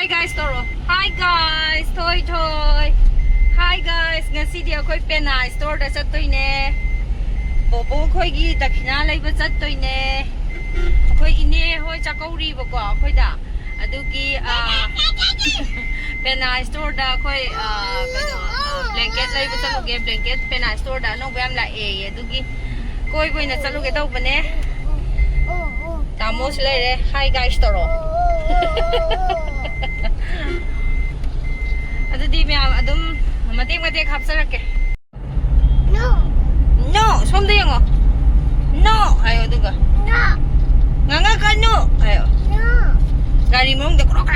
Hi guys toro. Hi guys, toy toy. Hi guys, ngasi dia khoi pena store da chattoi ne. Bobo khoi gi dakhina leiba chattoi ne. Khoi ine hoi chakauri ba ko khoi da. Adugi pena store da khoi blanket leiba chaloge blanket pena store da no bam la adugi koi koi na chaloge tau bane. Tamos le re. Hi guys toro. Adudi miyam adum matik hapsarake. No, somda yango. No, ayo duga. Nganga kanu. Ayo. Gari mong de krok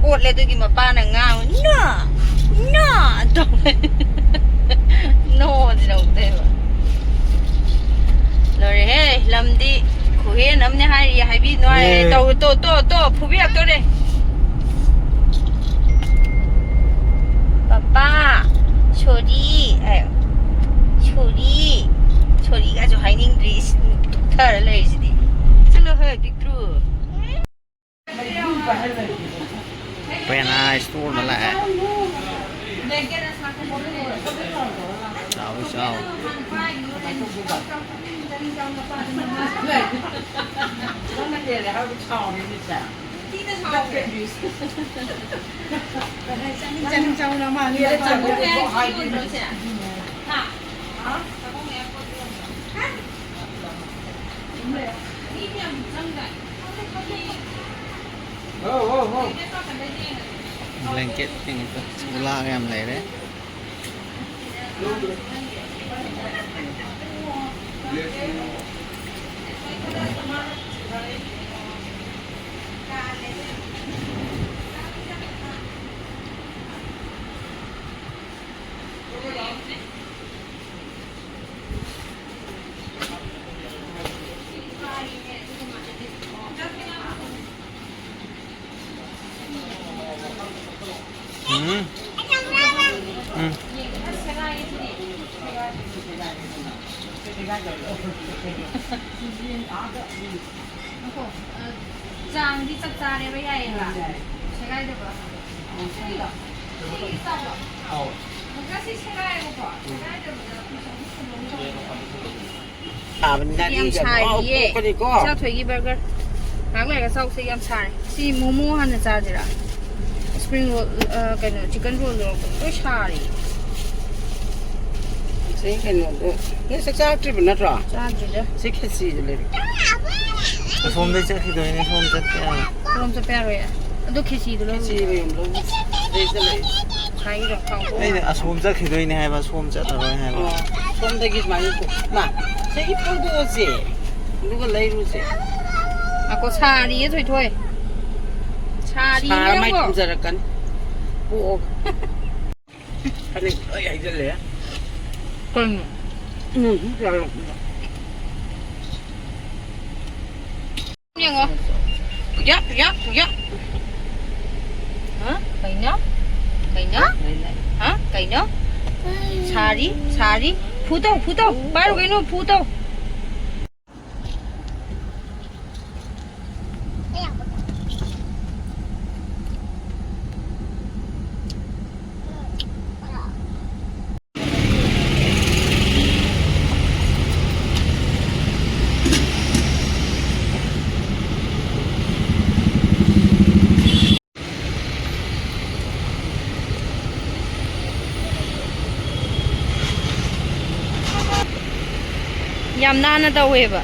ot le dugi mapana ngao. No. No, dino deva. Lori hey, lamdi kuhe namne hari habi no to phubi ak to de. Papa, छोरी का जो हाइनिंग dress थर ले इसदी चलो है दिक्रू Pena store nó lại sao chân trâu nó mà nghe chân nó có hai đi blanket yang itu sebelah em này đấy. Jang di chắc này bây giờ là sẽ gai được không? Không được. Đi sao được? Một cái gì sẽ gai được không? Gai được Mình đã em xài gì? Sao thuê cái burger? Hàng này cái sau sẽ em xài. Si momo hắn là sao vậy? Spring roll, cái nó chicken roll rồi, tôi xài. Sei cái nó cái sắc sắc trip nó rõ Sao vậy đó? sei cái gì rồi Hôm đấy chắc khi đấy này hôm rất Không sẽ phải rồi à? Tôi khi gì rồi? gì vậy nó đây sẽ lại Hay rồi không? đây là hôm chắc khi đấy này hay là hôm chắc rồi hay là hôm đây cái mà sei ít phong độ gì lúc cái lấy rồi gì À có xà đi thôi. Xà đi à nhá mai bộ. cũng giờ cắn bộ cái này ấy cái này Cưng. Rồi Nghe ngô? Dạ. Hả? Cày nó? Hả? Cày nó? Sari. Phu tao. Baru cái nó phu tao. Yam nana taweba.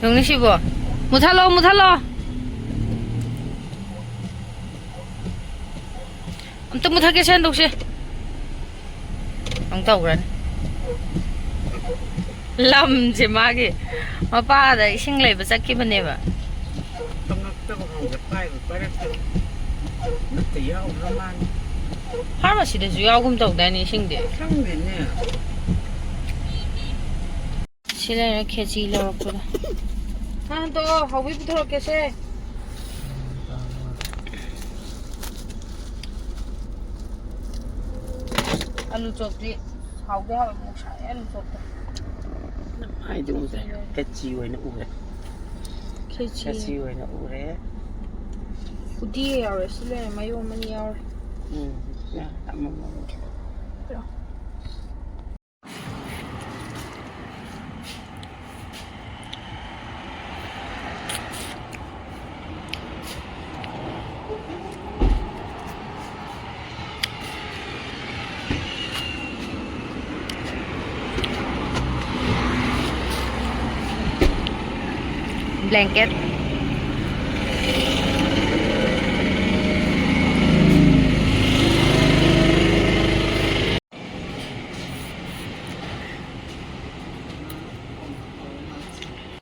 영리 씨부 못할러 엄청 못하게 샌 혹시 엉따 오라네 ꯂꯝꯁꯦ ꯃꯥꯒꯤ ꯃꯄꯥꯗ ꯏꯁꯤꯡ ꯂꯩꯕ ꯆꯠꯈꯤꯕꯅꯦꯕ ꯇꯉꯛꯇꯕ ꯈꯪꯗꯦ ꯄꯥꯏꯕ ꯄꯥꯏꯔꯛꯇꯕ ꯅꯠꯇ ꯌꯥꯎꯈ꯭ꯔ ꯃꯥꯜꯂꯦ ꯐꯥꯔꯃꯥꯁꯤꯗꯁꯨ ꯌꯥꯎꯒꯨꯝ ꯇꯧꯗꯥꯏꯅꯦ ꯏꯁꯤꯡꯗꯤ ꯈꯪꯗꯦꯅꯦ ꯁꯤ ꯂꯩꯔ ꯈꯦꯆꯤ ꯂꯧꯔꯛꯄꯗ ꯍꯟꯇꯣ ꯍꯧꯕꯤ ꯄꯨꯊꯣꯔꯛꯀꯦꯁꯦ ꯑꯂꯨ ꯆꯣꯞꯇꯤ ꯍꯥꯎꯗꯤ ꯍꯥꯎꯋꯦ ꯃꯣꯛ ꯁꯥꯏ ꯑꯂꯨ ꯆꯣꯞꯇꯣ ꯍꯥꯏꯗꯤ ꯎꯗ꯭ꯔꯦ ꯈꯦꯆꯤ ꯑꯣꯏꯅ ꯎꯔꯦ ꯈꯦꯆꯤ ꯑꯣꯏꯅ ꯎꯔꯦ ꯎꯇꯤ ꯌꯥꯎꯔꯦ ꯁꯤ ꯂꯩꯔꯦ ꯃꯌꯣꯝ ꯑꯅꯤ ꯌꯥꯎꯔꯦ ꯑꯃꯃꯝ blanket